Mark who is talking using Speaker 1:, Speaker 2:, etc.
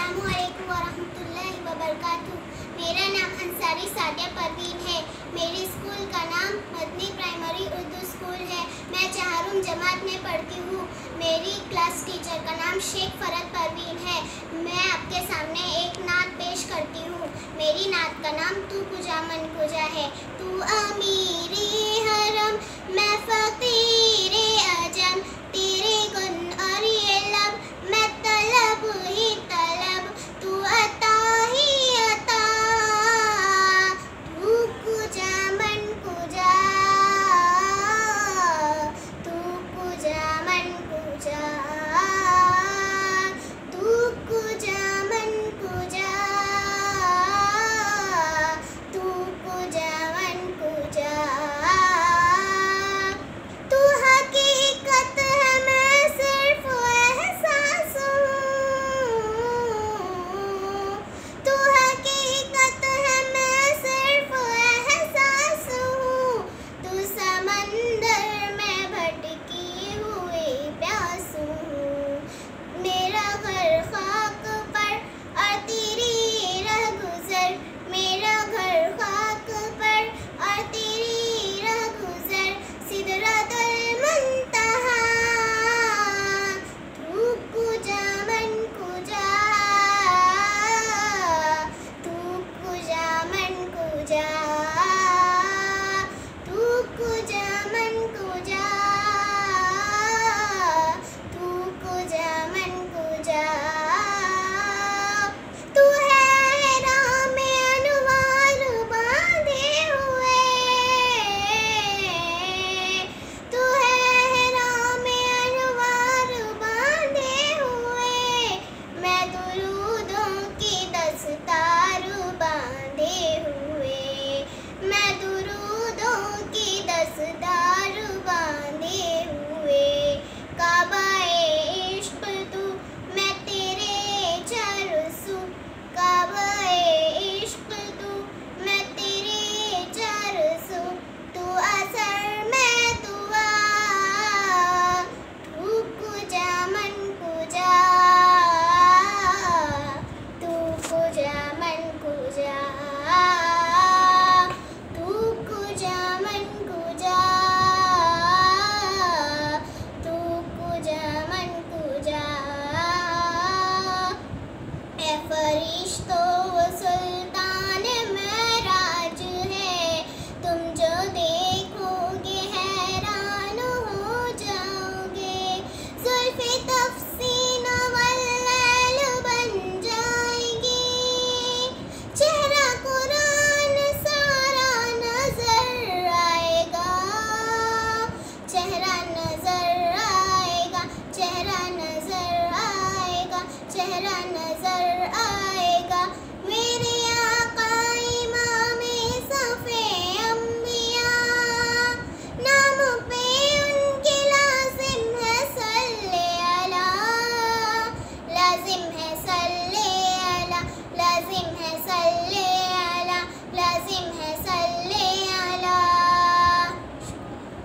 Speaker 1: अस्सलामुअलैकुम वरहमतुल्लाहि वबरकातुहू। मेरा नाम अंसारी सादिया परवीन है। मेरे स्कूल का नाम मदनी प्राइमरी उर्दू स्कूल है। मैं 4वीं जमात में पढ़ती हूँ। मेरी क्लास टीचर का नाम शेख फरहत परवीन है। मैं आपके सामने एक नात पेश करती हूँ। मेरी नात का नाम तू कुजा मन कुजा है। तू अमीरे हरम मैं फ़कीरे अजम,